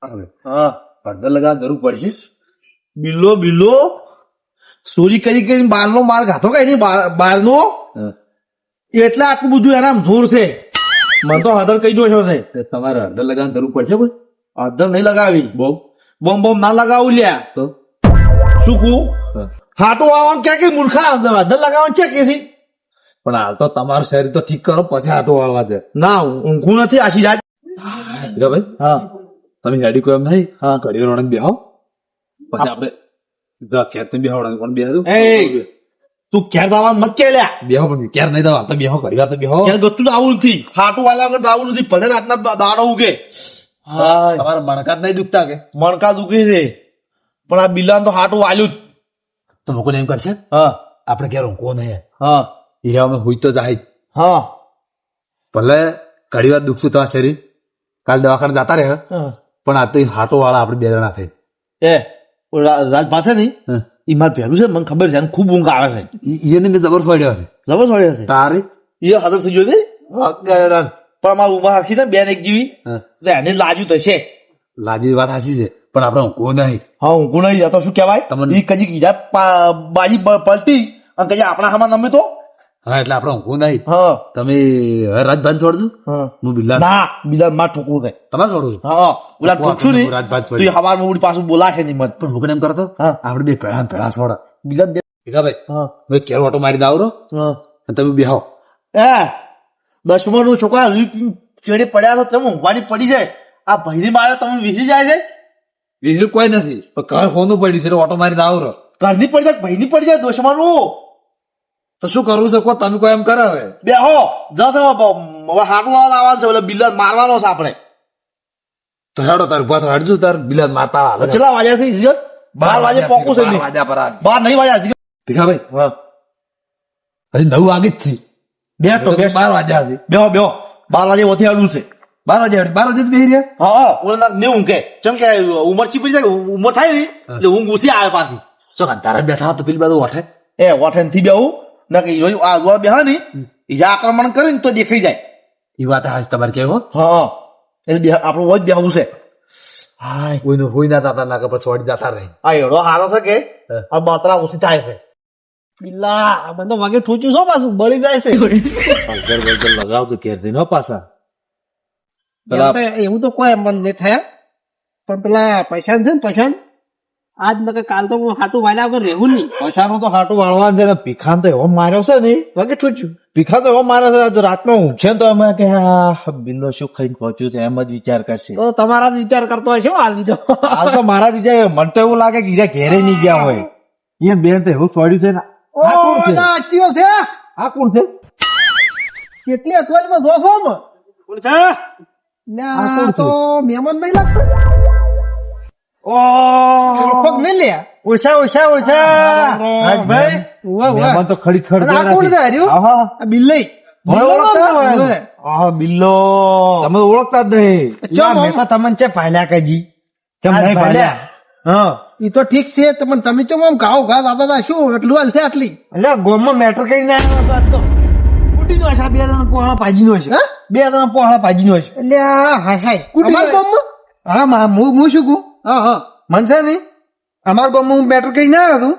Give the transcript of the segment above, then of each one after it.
હા હળદર લગાવવા જરૂર પડશે. બિલ્લો ચોરી કરી બારનો માલ ખાતો કઈ નહીં બારનો એટલે આટલું બધું એના ધૂર છે. મને તો હળદર કઈ દો છે તો તમારે હળદર લગાવવાની જરૂર પડશે કોઈ? હળદર નહીં લગાવી. બહુ બોમ ના લગાવું લ્યા. તો શું કહું હાટો આવવાનું ક્યાં કઈ મૂર્ખા હળદર લગાવવાનું છે કે પણ હાલ તો તમારું શરીર તો ઠીક કરો પછી આટો વાળવા દે. ના ઊંઘું નથી આશી રાત. ભાઈ હા તમે ગાડી કોઈ એમ નહીં હા ઘડી રોણક બેહો પછી આપણે ખેત બેહાવડાનું કોણ બેહાડું એ તું ક્યારે દાવા મત કે લ્યા. બેહો પણ ક્યારે નહીં દવા તો બેહો ઘડી વાર તો બેહો. ક્યારે ગતું આવું નથી હાટું વાળા વગર આવું નથી ભલે રાતના દાડો ઉગે. હા તમારા મણકા જ નહીં દુખતા કે? મણકા દુખી છે પણ આ બિલાન તો હાટું વાલ્યું જ. તો લોકોને એમ કરશે હા આપણે ક્યારે ઊંઘવો નહીં હા હીરામાં હુઈ તો જાય હા ભલે ઘડી વાર દુખતું તમારું શરીર કાલ દવાખાને જતા રહે હા. પણ આ તો હાટો વાળા આપણે બે જણા થઈ. એ રાજ પાસે નહીં એ મારે પહેલું છે મને ખબર છે એને ખૂબ ઊંઘ આવે છે. એને મેં જબર ફોડ્યો છે જબર પડ્યો છે તારે એ હાજર થઈ ગયો છે પણ અમારું ઉમર રાખી ને બેન એક જેવી એટલે એને લાજુ થશે. લાજી વાત સાચી છે પણ આપણે ઊંઘવો નહીં. હા ઊંઘું નહીં જતો શું કહેવાય તમને- એ કજી હીરા બાજી પલટી અને કજી આપણા હામાં નમે તો હા એટલે આપણે ઊંઘવું નહીં. હા તમે હવે રાજભાન છોડજો હા હું બિલ્લા ના બીજા માં ઠોકવું નહીં. તમારે છોડવું છે? હા ઓલા ઠોકશું નહીં રાજભાન તો એ હવારમાં ઉડી પાછું બોલાશે નહીં મત. પણ લોકોને એમ કરતો હા. આપણે બે ભેળા ભેળા છોડા બીજા બે ભીખાભાઈ હા હવે કેરો ઓટો મારી દાવરો હા અને તમે બેહો. એ દસમા નું છોકરા ચેડે પડ્યા તો તમે ઊંઘવાની પડી જાય આ ભૈરી મારે તમે વિસરી જાય છે. બીજું કોઈ નથી પણ ઘર હોનું પડ્યું છે એટલે ઓટો મારી દાવરો ઘરની પડી જાય ભૈની પડી જાય દોષમાં નું તો શું કરવું છે કહો તમે કોઈ એમ કરે હવે બે હો જશે હવે હાટું આવવાનું છે એટલે બિલ્લા મારવાનો છે આપણે. તો હેડો તાર ઉભા થો હેડજો તાર બિલા મારતા હાલે. કેટલા વાગ્યા છે સિરિયસ 12 વાગે પોકું છે 12 વાગ્યા પર આ. 12 નહીં વાગ્યા હજી. ભીખાભાઈ હા હજી 9 વાગે જ છે બે તો બે 12 વાગ્યા છે બેહો 12 વાગે ઓથી આડું છે. 12 વાગે જ બેહી રહ્યા. હા હા ઓલા ને ઊંઘ કે ચમ કે ઉંમર ચીપડી જાય ઉંમર થાય ને એટલે ઊંઘ ઓછી આવે પાછી. શું તારા બેઠા તો પેલી બાજુ ઓઠે એ વાઠેન થી બેહું ના કે આ જોવા બેહા ને એ આક્રમણ કરીને તો દેખાઈ જાય. એ વાત હાજ તમારે કેવો હા એટલે આપણું વોજ બેહવું છે. હાય કોઈનું હોઈ ના તાતા ના કે પછી છોડી જતા રહી. આ એડો હારો છે કે આ બાતરા ઓછી થાય છે. બિલ્લા આ બંધો વાગે ઠોચ્યું છો પાછું બળી જાય છે. અગર લગાવતો કેર દે નો પાછા એવું તો કોઈ મન નહીં થયા પણ પેલા પૈસા છે ને પૈસા આજ નકર કાલ તો હું હાટું વાલ્યા વગર રહેવું નહીં. પૈસાનું તો હાટું વાળવાનું છે ને ભીખાન તો એવો માર્યો છે ને વાગે ઠોચ્યું ભીખા તો એવો માર્યો છે આજ રાતનો ઊંઘશે ને તો અમે કે આ બિલ્લો શું ખાઈને પહોંચ્યું છે એમ જ વિચાર કરશે. તો તમારા જ વિચાર કરતો હોય છે હાલ દીધો હાલ તો મારા વિચાર મને તો એવું લાગે કે હીરા ઘેરે નહીં ગયા હોય. એ બેન તો એવું છોડ્યું છે ને. આ કોણ છે? આચીઓ છે આ કોણ છે? કેટલી અઠવાડિયામાં જોશો આમ? કોણ છે? લ્યા, આ કોણ આ તો મહેમાન નહીં લાગતો ઓહ નહીં લે ઓછા રાજભાઈ ઉવા, ઉવા. મહેમાન તો ખડી ખડ અને આ કોણ છે હાર્યું? આહા આ બિલ્લઈ મને ઓળખતા હોય ઓળખે. આહા બિલ્લો તમે ઓળખતા જ નહીં. ચમ ના, મેં તો તમને છે ભાલ્યા કજી ચમ નહીં ભાલ્યા હા ઈ તો ઠીક છે પણ તમે ચમ આમ ઘાવ ઘા દાદા દા શું એટલું હાલ છે આટલી એટલે ગોમમાં મેટર કઈ ના આવ્યો હતો આજ તો. કુટીનો હશે, આ બે જણા પોહળા ભાજીનો હશે. હા? બે જણા પોહળા ભાજીનો હશે. એટલે આ હાય હાય કુટી અમારા ગામમાં? હા હું શું કહું હા હા મન છે ને અમારા ગામમાં હું મેટર કઈ ના આવ્યો હતું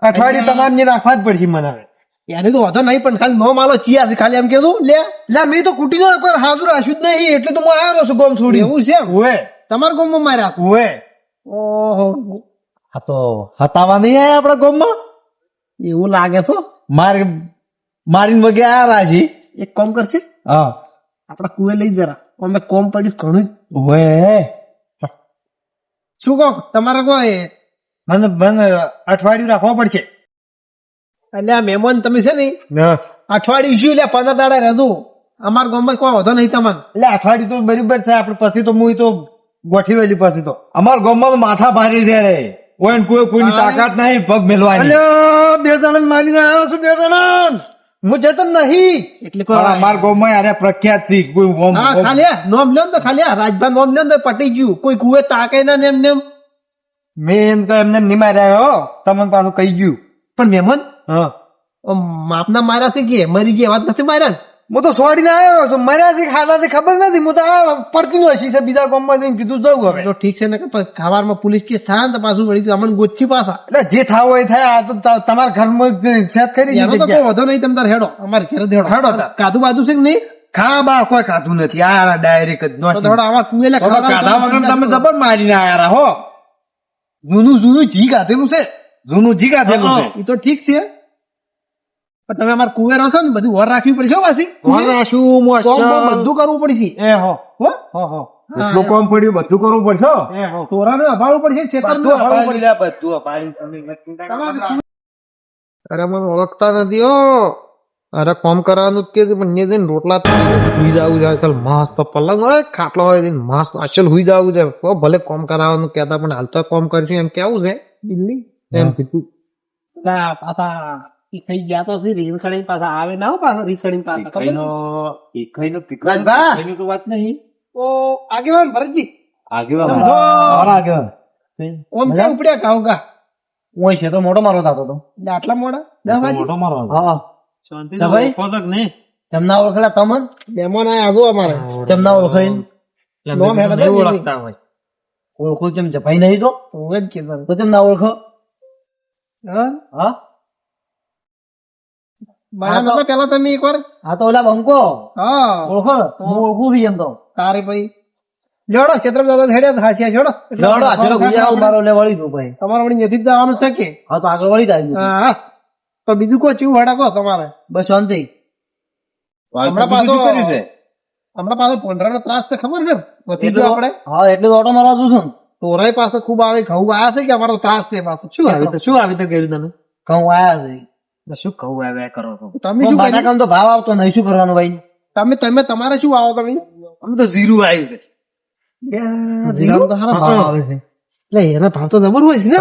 અઠવાડિયું તમારે ને રાખવા જ પડશે મને હવે. યાર તો વાંધો નહીં પણ ખાલી નો માલો ચિયા છે ખાલી એમ કેવું લે એટલે મેં તો કુટીનો કોઈ હાજર રાખ્યું જ નહીં એટલે તો હું આવ્યો છું ગોમ છોડી. એવું છે એમ? ઓવે તમારા ગામમાં માર્યા છે? ઓવે ઓહો હા તો હતાવા નહીં આયા આપડા ગામમાં એવું લાગે છે મારીને વગે આયા રાજી. એક કામ કરશે હા આપડા કુએ લઈ જરા અમે કોમ પડ્યું ઘણું ઓવે શું કહો તમારે કોઈ મને અઠવાડિયું રાખવા પડશે. એટલે આ મહેમાન તમે છે ને હા. અઠવાડિયું શું લે 15 દાડા રહેતું અમારા ગામમાં કોઈ વધો નહીં તમને એટલે અઠવાડિયું તો બરાબર છે આપડે પછી તો હું તો ગોઠવી વેલી પછી તો અમારા ગામમાં તો માથા ભારી છે રે કોઈ ને કોઈની તાકાત નહીં પગ મેલવાની. બે જણા મારીને આવ્યો છું બે જણા હું જતો નહીં એટલે પણ અમારા ગામમાં યાર પ્રખ્યાત છે કોઈ ઓમ- હા ઓમ- ખાલી નોમ લ્યો ને તો ખાલી રાજભાન નોમ લ્યો ને તો પટી ગયું કોઈ કુએ તાકે ના ને એમને એમ. મેં એમ તો એમને નહીં માર્યા હો તમને પાછું કહી ગયું. પણ મહેમાન હા માપના માર્યા છે કે મરી ગયા વાત નથી માર્યા ને? હું તો છોડીને આવ્યો છું મર્યા છે ખાધા છે ખબર નથી હું તો આ પડતી નો હશી છે બીજા ગામમાં જઈને કીધું જવું હવે તો ઠીક છે ને કે ખાવામાં પોલીસ કેસ થાય ને તો પાછું વળી અમને ગોચી પાછા એટલે જે થાવ હોય થાય આ તો તમારા ઘરમાં સેટ કરી એનો તો કોઈ વધો નહીં તમે તાર હેડો અમારે ઘરે હેડો હેડો તાર. કાધું બાધું છે કે નહીં ખા બા કોઈ ખાધું નથી આ ડાયરેક્ટ જ તો નથી થોડા આવા કુવેલા કાઢા વગર તમે જબર મારીને આયા હો જૂનું જી કાઢેલું છે જૂનું જી કાઢેલું છે એ તો ઠીક છે પણ તમે અમારે કુવેર છો ને બધું વર રાખવી પડશે હો પાછી કોણ રાશું કોમ બોમ બધું કરવું પડશે એ હો હો એટલું કામ પડ્યું બધું કરવું પડશે તોરાને અભાવવું પડશે ચેતરને અભાવવું પડશે અરે મને ઓળખતા નથી હો અરે કોમ કરવાનું જ કે છે પણ ને રોટલા હુઈ જવું છે ચાલ મસ્ત પલંગ હોય ખાટલો હોય મસ્ત અસલ હુઈ જવું છે ભલે કોમ કરાવવાનું કેતા પણ હાલ તો કોમ કરીશું એમ કેવું છે દિલ્હી એમ કીધું પાછા ઈ થઈ ગયા તો રીસણી પાછા આવે ના હો પાછા રીસણી પાછા વાત નહીં તો આગેવાન ભરતજી આગેવાન ઓમ ક્યાં ઉપડ્યા કાઉકા ઓય છે તો મોટો મારો થતો હતો એટલે આટલા મોડા 10 વાગે મોટો મારો હા શાંતિ ભાઈ તમને ઓળખેલા તમને મહેમાન આયા આજો અમારે તમને ઓળખાઈ નોમ હેડે દે ઓળખતા હોય ઓળખું ચમ જપાઈ નહીં તો ઓવે જ કીધું તો ચમ ના ઓળખો હા મારા નતા પેલા તમે એકવાર હા તો ઓલા બંકો હા ઓળખો હું ઓળખું છું એમ તો તારે ભાઈ લેડો ક્ષેત્ર દાદા હેડ્યા હાસ્યા છોડો લેવડો આચરો ગુજાવ મારો લે વળી દો ભાઈ તમારે વળી નથી જવાનું છે કે હા તો આગળ વળી જાય હા તો બીજું કોઈ ચીવું વાડા કહો તમારે બસ શાંતિ હમણાં પાછો પોંડરાનો ત્રાસ છે ખબર છે વધી ગયો આપણે હા એટલે તો ઓટો મારવા જઉં છું તોરાય પાસે ખૂબ આવે ઘઉં આવ્યા છે કે અમારો ત્રાસ છે પાછો શું આવી તો કર્યું તમે ઘઉં આયા છે શું ઘઉં આવ્યા કરો છો તમે શું બટાકાનો તો ભાવ આવતો નહીં શું કરવાનું ભાઈ તમે તમારે શું આવો તમે અમે તો જીરું આવ્યું છે જીરું તો સારા ભાવ આવે છે એટલે એના ભાવ તો જબર હોય છે ને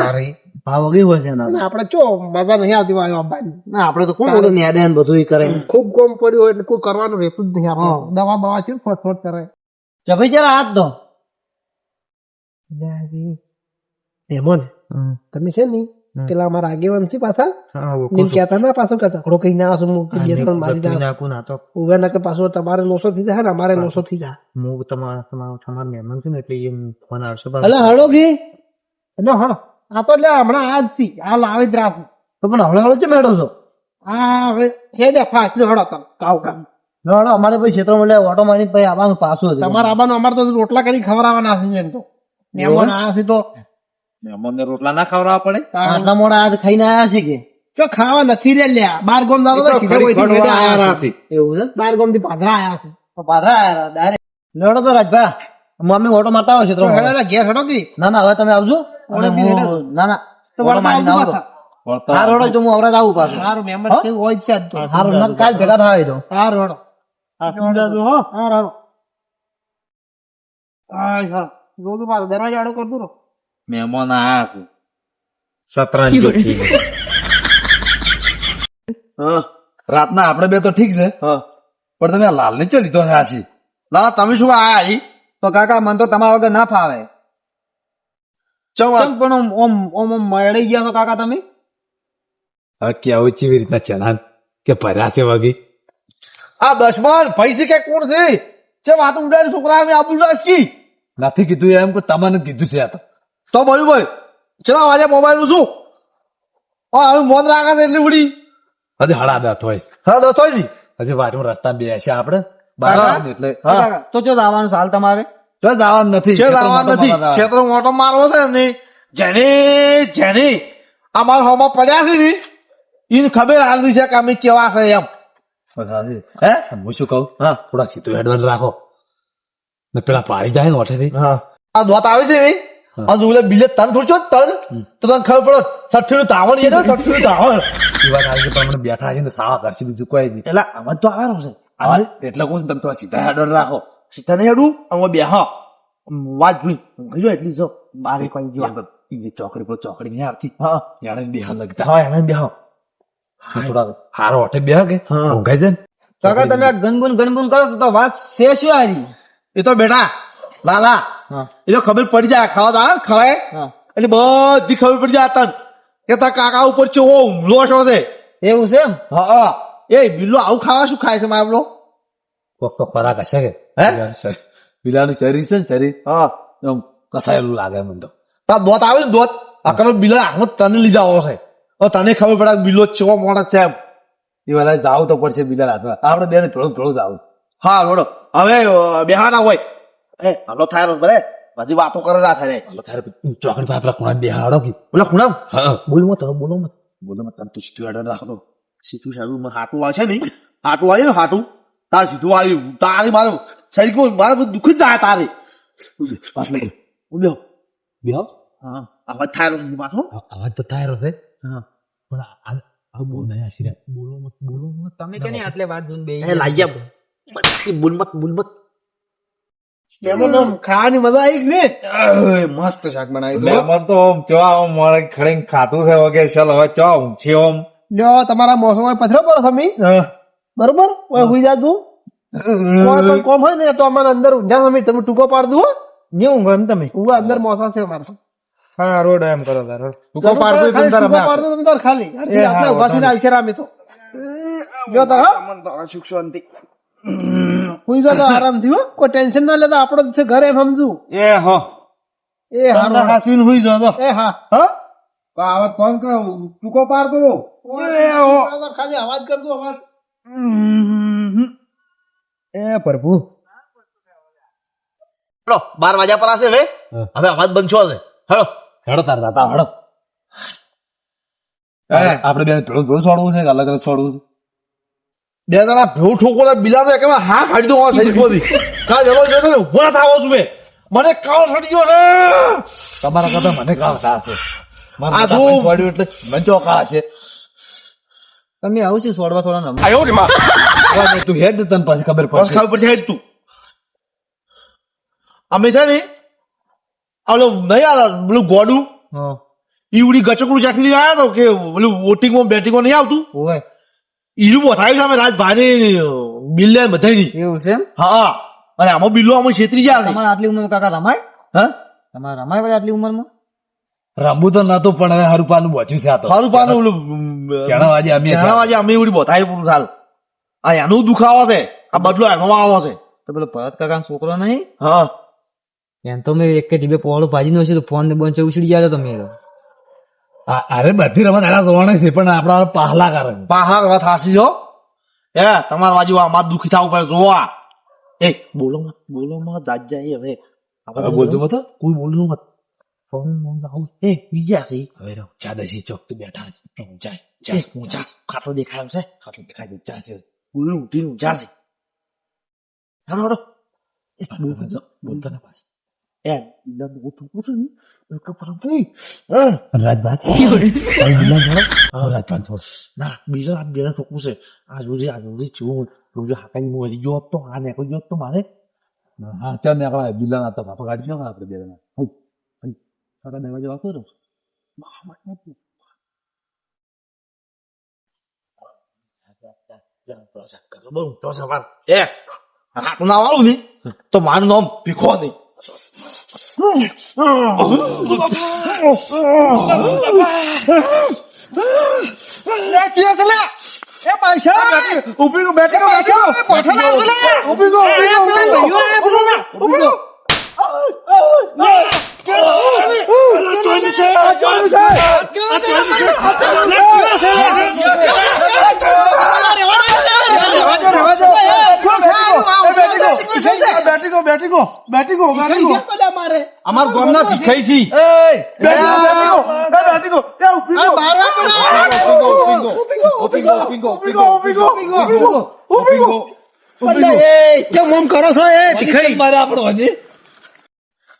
ભાવ વગી હોય છે એના આપડે ચો મજા નહીં આવતી વાયો અંબાની ના આપડે તો કોણ બોલું યાદ બધું ઈ કરે ખૂબ કોમ પડ્યું હોય એટલે કોઈ કરવાનું રહેતું જ નહીં આપણે દવા બવા છે ફોટ કરે ભાઈ જરા હાથ દો મહેમાન તમે છે ને પેલા અમારા આગેવાન છે પાછા કહેતા ના પાછો કે ઝઘડો કઈ ના આવશે મારી નાખું ઉભા ના કે પાછો તમારે લોસો થઈ જાય ને અમારે લોસો થઈ જાય હું તમારા મહેમાન છું ને એટલે એમ ફોન આવશે એટલે હળો ઘી એટલે હળો આ તો એટલે હમણાં આજ સી આ લાવી જ રાશી તો પણ હળો હળો ચેમ હેડો છો આ હવે હેડે ફાસ્ટ હળો તમે કાવ કામ હળો અમારે પછી ક્ષેત્રમાં એટલે ઓટો મારી પછી આવવાનું પાછું તમારે આવવાનું અમારે તો રોટલા કરી ખવડાવવાના છે એમ તો મહેમાન આ છે તો મહેમાનને રોટલા ના ખવડાવવા પડે તાણ. આટલા મોડા આજ ખાઈને આયા છે કે જો ખાવા નથી રે લ્યા બાર ગોમ દાદા તો સીધા કોઈથી હેડે આયા છે. એવું છે બાર ગોમ થી પાદરા આયા છે તો પાછા આયા ડાયરેક્ટ લેડો તો રાજભા મમ્મી ઓટો મારતા હોય તો ક્ષેત્રમાં હેડે ઘેર હેડો કે ના ના હવે તમે આવજો અને ના ના તો ઓટો વળતા મારીને આવજો આવો તો. પાછા. હા રોડો જો હું અવરાજ આવું પાછું સારું મહેમાન કેવું હોય છે આજ તો સારું ના કાલ ભેગા થાય તો સારું હેડો હા જોજો પાછો દરવાજા આડો કરતું રહો મહેમાન આયા છે સતરંજ રાતના આપડે બે તો ઠીક છે પણ તમે લાલ ને ચો લીધો છે આછી લાલા તમે શું આયા તો કાકા મને તો તમારા વગર ના ફાવે ચમ ચમ પણ ઓમ ઓમ ઓમ મળી ગયા છો કાકા તમે હવે કેવું કેવી રીતના ચલાન કે ભર્યા છે વગી આ દશમન પૈસે કે કોણ છે ચમ આ તો ઉડાડી છોકરા અમે આબુ રાશી નથી કીધું એમ કે તમને કીધું છે આ તો બોલ્યું ભાઈ ચલા વાજે મોબાઈલ નું શું હવે મોન રાખે છે એટલી ઉડી હજી હળા દાંત હોય હા દોતો જી હજી વાટમાં રસ્તા બે છે આપડે હા. બહાર એટલે હા. તો ચો જવાનું સાલ તમારે જો જવાનું નથી છે ક્ષેત્રમાં લાવવા નથી તમારા- ક્ષેત્ર મોટો મારવો છે ને જેને જેને અમારા હોમાં પડ્યા છે ને એને ખબર હાલતી છે કે અમે કેવા છે એમ હે હું શું કહું હા થોડા સીધું એડવાન્સ રાખો ને પેલા પાડી જાય ને ઓઠેથી હા આ દોત આવે છે ને આ જો ઓલા બિલે તન થોડું છો તન તો તને ખબર પડે સઠ્ઠી નું ધાવણ એ સઠ્ઠી નું ધાવણ એ વાત આવી છે પણ મને બેઠા છે ને સાવા કરશે બીજું કોઈ નહીં એટલે આમાં તો આવવાનું છે આવા એટલે કહું છું તમે થોડા સીધા એડવાન્સ રાખો સીધા નહીં હેડું અને બે હા વાત જોઈ જો એટલી જો બારે કોઈ જો ચોકડી પર ચોકડી નહીં આવતી હા યાર બેહા લગતા હા એને બે હા થોડા હારો ઓઠે બે કે હા. ઊંઘાઈ જાય ને કાકા તમે આ ગનબુન કરો છો તો વાત છે શું હારી એ તો બેટા લાલા હા. એ તો ખબર પડી જાય ખાવા તો ખવાય હા. એટલે બધી ખબર પડી જાય તન કે તારા કાકા ઉપર ચેવો હુમલો છો છે એવું છે એમ હા એ બિલ્લો આવું ખાવા શું ખાય છે મામલો કોક તો ખોરાક હશે કે હે? બિલાનું શરીર છે ને શરીર હા આમ કસાયેલું લાગે મને તો તાર દોત આવે ને દોત આ કલર બિલા આખમાં તને લીધા આવશે હવે તને ખબર પડે કે બિલો ચેવો મોણસ છે એમ એ વાલા જાવું તો પડશે બિલા હાથમાં આપણે બેને થોડું જાવું હા બોલો હવે બેહાના હોય એ હમણાં થાય ભલે પછી વાતો કરે ના થાય ચોકડી પાસે આપણા ખૂણા બેહાડો કે બોલો ખૂણામ હા બોલ મત બોલો મત બોલો મત તમે તું સીધું આડો રાખો સીધું સારું હાટું આવે છે નહીં હાટું આવી ને હાટું તાર સીધું આવ્યું તારી મારું શરીર મારે બધું દુઃખ જ જાય તારે બોલ્યો બેહો હા આવાજ થાય પાછો અવાજ તો થાય છે હા પણ આ બહુ નયા સિરા બોલો મત તમે કે નહીં આટલે વાત જોઈને એ લાગ્યા બોલ મત એમાં આમ ખાવાની મજા આવી ને મસ્ત શાક બનાવી મહેમાન તો આમ ચો આમ મળે ખડીને ખાતું છે વગે ચાલ હવે ચો ઊંચી આમ લ્યો તમારા મોસમ પથરો પર તમે બરોબર ઓય હુઈ જા તું કોઈ પણ કોમ હોય ને તો અમારે અંદર ઊંઝા તમે તમે ટૂંકો પાડ દો ને ઊંઘો એમ તમે હું અંદર મોસમ છે અમારો હા રોડ એમ કરો તારો ટૂંકો પાડ દો તમે તાર ખાલી રાતના ઉભા થઈને આવશે રામે તો જો તાર હા સુખ શાંતિ હુઈ જા તો આરામથી હો કોઈ ટેન્શન ના લેતા આપણો જ છે ઘરે એમ સમજુ એ હો એ હારો હાસવીન હુઈ જો એ હા હા આવત ફોન કર ટૂંકો પાર દો ખાલી અવાજ કરતો અવાજ એ પ્રભુ હેલો 12 વાગ્યા પર હશે હવે હવે અવાજ બંધ છો હશે હેલો હેડો તાર દાતા હેડો આપણે બેને થોડું છોડવું છે કે અલગ અલગ છોડવું બે જણા ભેવું ઠોકો બિલા તો એકમાં હા કાઢી દો શરીર માંથી કાલ વેલો જોયો ને ઉભા થાવો છું મને કાળ સડી ગયો ને તમારા કરતા મને કાળ થાય છે આ જો પડ્યું એટલે મને ચોખા છે તમે આવું છું સોડવા નંબર આયો રે માં તું હેડ તને પછી ખબર બસ પડશે ખાવ પડશે હેડ તું અમે છે ને ઓલો નહીં આ પેલું ગોડું હા ઈવડી ગચકડું ચાકરી આવ્યા તો કે પેલું વોટિંગમાં બેટિંગમાં નહીં આવતું ઓય ઈરું બતાવ્યું છે અમે રાજભાઈ બિલ બધાની એવું છે એમ હા અને આમાં બિલ્લો અમે છેતરી ગયા છે તમારે આટલી ઉંમરમાં કાકા રમાય હા તમારે રમાય ભાઈ આટલી ઉંમરમાં રમવું તો નતું પણ હવે હરુપાનું બોચ્યું છે આ તો સારું પાનું ઓલું ચણાવાજી અમે છે. ચણાવાજી અમે એવડી બતાવી પૂરું સારું આ એનું દુખાવો છે આ બદલો એનો આવો છે તો પેલો ભરત કાકા છોકરો નહીં હા એમ તો મેં એક ટીબે પોળું ભાજી નો છે તો ફોન ને બંચ ઉછળી ગયા તમે અરે બધી રમત એના જોવાના છે પણ આપડા પાહલા કરે પાહા વાત હાસી હો એ તમારા બાજુ અમાર દુખી થવું પડે જોવા એ બોલો માં દાજ જાય હવે હવે બોલજો મત કોઈ બોલવું મત ફોન આવું એ બીજા છે હવે રહો ચાદસી ચોક તો બેઠા છે જાય એ જાય ઊંચા ખાટલો દેખાયો છે ખાટલું દેખાય છે ચા છે ઉલ્લું ઉઠીને ઊંચા છે હેડો હેડો એ બોલતો ના પાસ એ બહુ ઠોકું છે ને રાજભાત રાજભાત ના બીજા બે ઠોકું છે આ જોડે ચૂ રોજો હાકાઈ મોરી ગયો તો આ નીકળી ગયો તો મારે હા ચાલ ને આપડા બિલા ના તો બાપા કાઢી નાખો આપડે બે જણા કાકા દરવાજો વાપરો બહુ ઊંચો છે વાત એ હાથું ના વાળું ને તો મારું નામ ભીખો નહીં અમાર ગામના ભીખાઈ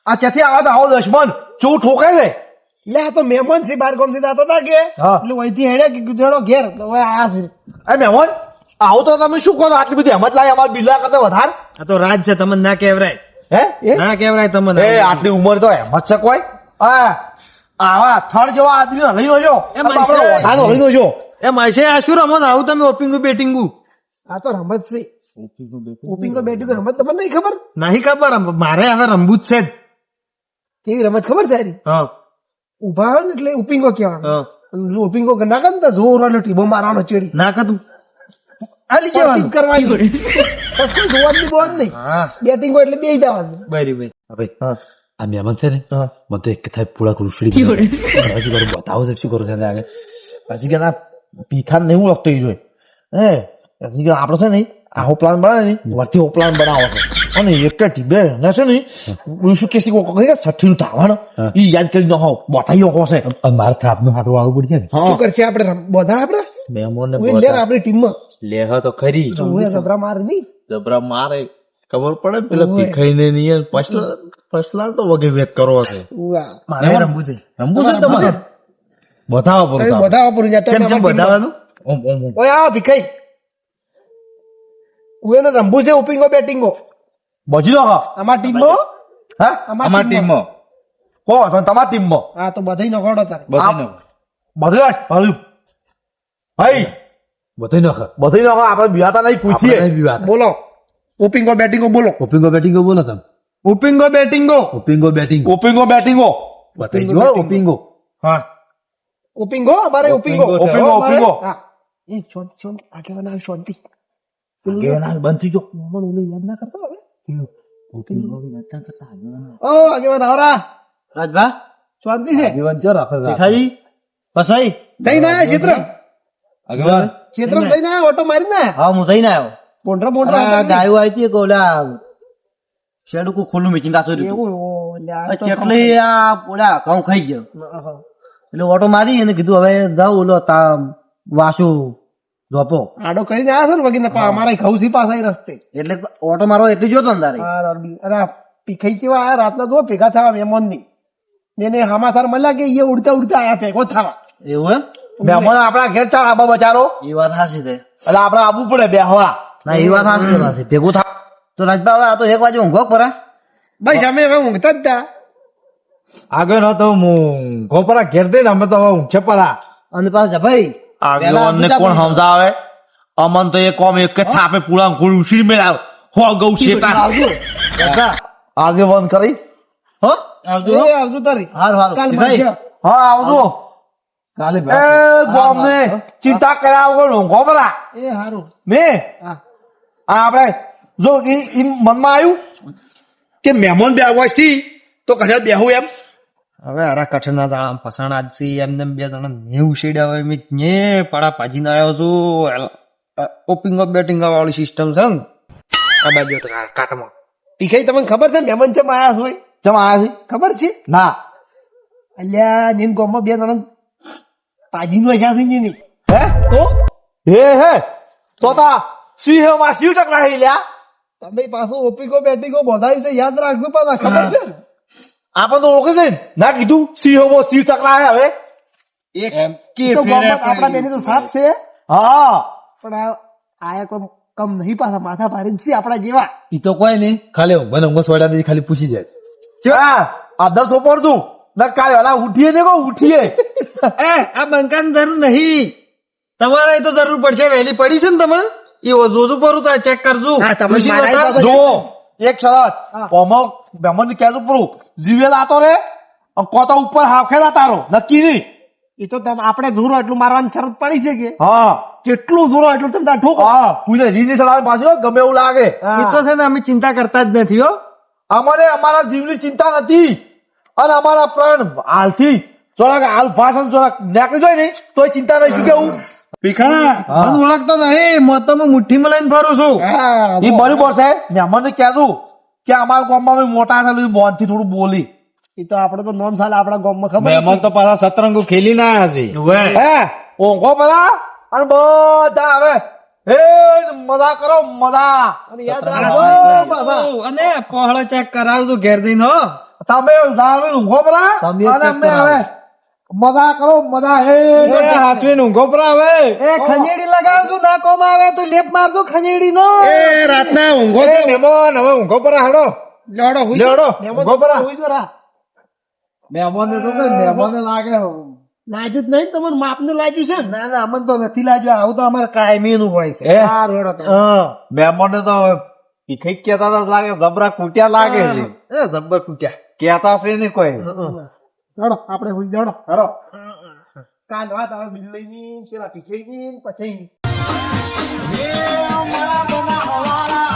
આ ત્યાંથી આવાજ આવો દશમન ચો ઠોકાય ને લે આ તો મહેમાન છે બાર ગામ થી દાતા હતા કે હા. એટલે વહીથી હેડે કે ગુજરો ઘેર તો હવે આ છે એ મહેમાન આવો તો તમે શું કહો છો? આટલી બધી હેમત લાવી અમારા બિલ્લા કરતા વધારે આ તો રાજ છે તમને ના કહેવરાય હે ના કહેવરાય તમને એ આટલી ઉંમર તો હેમત છે કોઈ હા આવા થડ જેવા આદમી હલી નો એ માણસે- હલી નો જો એ માસે આ શું રમત આવું તમે ઓપિંગુ બેટિંગુ આ તો રમત છે ઓપિંગ બેટિંગ રમત તમને નહીં ખબર નહીં ખબર મારે હવે રમવું જ છે જ કેવી રમત ખબર તારી હા ઉભા હોય ને એટલે ઉપિંગો કહેવાનું હા અને જો ઉપિંગો ના કરે ને તો જોરનો ટીબો મારવાનો ચેડી ના કતું હાલી જવાનું કરવાની બસ કોઈ જોવાનું બોલ નહીં હા બેટિંગ એટલે બે જવાનું બરી હવે આ મહેમાન છે ને મને તો એક થાય પૂરા ઉછળી ગયો શું કરું બતાવો છે શું કરું છે આગળ પછી કે ના પીખાન નહીં ઓળખતો એ જોઈ હે પછી કે આપડે છે ને આવો પ્લાન બનાવે ને વરથી પ્લાન બનાવો છે અને એક ટીબે ના છે ને શું કે છઠ્ઠી નું ધાવાનું ઈ યાદ કરી ન હોવ બતાવી નાખો છે મારે થાપ નું હાટું આવવું પડશે ને શું કરશે આપણે બધા આપણે મહેમાન આપણી ટીમમાં લેહ તો ખરી જબરા મારે નહીં જબરા મારે ખબર પડે ને પેલા પીખાઈને નહીં ફસલા તો વગે વેત કરવો છે મારે રમવું છે રમવું છે તમારે બતાવો પૂરું બધા વાપરું કેમ કેમ બતાવવાનું ઓય આ ભીખાઈ ઉએને રમવું છે ઓપિંગો બેટિંગો બજી દો અમાર ટીમમાં હા અમારી ટીમમાં કો તમારી ટીમમાં હા તો બધા નખોડો તારે બધાને બધું ભલું ભાઈ બતાવી નાખ બધું નાખો આપણે બિહાતા નહીં પૂછીએ બોલો ઓપિંગો બેટિંગો બોલો ઓપિંગો બેટિંગો બોલો તમે ઓપિંગો બેટિંગો ઓપિંગો બેટિંગ ઓપિંગો બેટિંગો બતાવી દો ઓપિંગો હા ઓપિંગો અમારે ઓપિંગો ઓપિંગો ઓપિંગો હા એ શાંતિ શાંતિ આગેવાન આવી શાંતિ બંધ થઈ ગયો મહેમાન ઓલે યાદ ના કરતો હવે ઓ આગેવાન આવરા રાજભા શાંતિ છે જીવન ચો રાખે દેખાજી બસાઈ જઈને આયા ક્ષેત્ર આગળ ક્ષેત્ર જઈને આયા ઓટો મારી ના હા હું થઈને આવ્યો પોંડરા પોંડરા ગાયો આવી હતી ઓલા શેડું ખુલ્લું મીટિંગ આતો એવું એટલે આ ઓલા ઘઉં ખાઈ ગયો એટલે ઓટો મારી એને કીધું હવે જાઉં ઓલો વાસુ ધોપો આડો કરીને આયા છો ને વગીને અમારા ખવસી પાછા એ રસ્તે એટલે ઓટો મારો એટલી જોતો ને તારે અરે પીખાઈ કેવા આયા રાતના જો ભેગા થવા મહેમાન ની એને હમાસાર મળ્યા કે એ ઉડતા ઉડતા આયા ભેગો થવા એવું એમ મહેમાન આપણા ઘેર ચાલ આબા બચારો એ વાત હાસી છે એટલે આપડે આવવું પડે બેહવા ના એ વાત હાસી છે ભેગું થા તો રાજભા હવે આ તો 1 વાગે ઊંઘો પરા બસ અમે હવે ઊંઘતા જ તા આગળ હતો હું ગોપરા ઘેર દઈને અમે તો ઊંઘે પરા અને પાછા ભાઈ આગેવાનને કોણ સમજાવે અમન તો એ કોમ એક જ થાપે પૂળા ગોળ ઉછળી મેળાવ હો ગૌ શેતા આગેવાન કરી હો આવજો એ આવજો તારી હાર હાર કાલ ભાઈ મળશે. હા આવજો કાલે એ ગોમ ને ચિંતા કર્યા વગર ઊંઘો પરા એ હારું ને હા આપણે જો ઈ મનમાં આવ્યું કે મહેમાન બે આવવા છી તો કદાચ બેહું એમ હવે અરા કઠના જાણ ફસાણ આજથી એમને બે જણા નેવું શેડ્યા હોય મેં ને પાડા પાજીને આવ્યો છું ઓપિંગ ઓફ બેટિંગ વાળી સિસ્ટમ છે ને આ બાજુ કાટમાં પીખાઈ તમને ખબર છે મહેમાન ચમ આયા હોય ચમ આયા છે ખબર છે ના અલ્યા નીન ગામમાં બે જણા પાજીનો હશા છે ની હે તો હે તો તા સિંહ માં સિંહ ટકરા હે લ્યા તમે પાછું ઓપિંગો બેટિંગો બધાય છે યાદ રાખજો પાછા ખબર છે ને આપણે તો ઓળખે છે ને ના કીધું સિંહ માં સિંહ ટકરા હે હવે એ તો ગામમાં આપણા બેની તો સાથ છે હા પણ આયા કોઈ કમ નહીં પાછા માથા ભારે છે આપણા જેવા ઈ તો કોઈ નહીં ખાલી મને ઊંઘ સોડા દે ખાલી પૂછી જાય આદર સોપર તું ના કાલે વાલા ઉઠીએ ને કો ઉઠીએ આ બંકાની જરૂર નહીં તમારે તો જરૂર પડશે વહેલી પડી છે ને તમે એ જોજું પરું તો ચેક કરજો જો એક શરત કોમલ બેમન ને કહેતું પૂરું જીવેલા તો રે કોતા ઉપર હાફેલા તારો નક્કી નહીં એ તો આપણે ધૂરો એટલું મારવાની શરત પડી છે કે હા જેટલું ધૂરો એટલું તમે તાર ઠોકો હા તું રીની સલાહ પાછો ગમે એવું લાગે એ તો છે ને અમે ચિંતા કરતા જ નથી હો અમારે અમારા જીવની ચિંતા નથી અને અમારા પ્રાણ હાલથી થોડાક હાલ ભાષણ થોડાક નીકળી જાય ને તો ચિંતા નહીં શું કેવું પીખા મને ઓળખતો નહીં મોતમાં મુઠ્ઠીમાં લઈને ફરું છું એ બરોબર છે મહેમાન ને કહેતું કે અમારા ગામમાં મોટા છે બોન થી થોડું બોલી એ તો આપડે તો નોમ સાલ આપડા ગામમાં ખબર મહેમાન તો પાછા સતરંગો ખેલી ના આવ્યા છે હે ઊંઘો પેલા અને બધા આવે એ મજા કરો મજા અને યાદ રાખો પાછા અને પહોળો ચેક કરાવજો ઘેર જઈને હો તમે ઊંઘો પેલા તમે અને check અમે કરાવો. હવે મજા કરો મજા હે હાથવીને ઊંઘો પર આવે એ ખંજેડી લગાવજો ના કોમ આવે તો લેપ મારજો ખંજેડી નો એ રાતના ઊંઘો તો મહેમાન હવે ઊંઘો પર હાડો લેડો હુઈ લેવડો ઊંઘો પેલા હુઈ જો રા મહેમાન ને તો મહેમાન લાગે લાગ્યું જ નહીં તમારું માપ ને લાગ્યું છે ને ના ના અમને તો નથી લાગ્યું આવું તો અમારે કાયમી નું હોય છે સારું હેડો તો. મહેમાન ને તો પીખાઈ કેતા હતા લાગે જબરા કૂટ્યા લાગે છે એ જબ્બર કૂટ્યા કેતા છે ને કોઈ હેડો આપણે હુઈ જાડો હેડો કાલ વાત આવે બિલ્લી ની પેલા પીછે ની પછી એ મારા બના હવાલા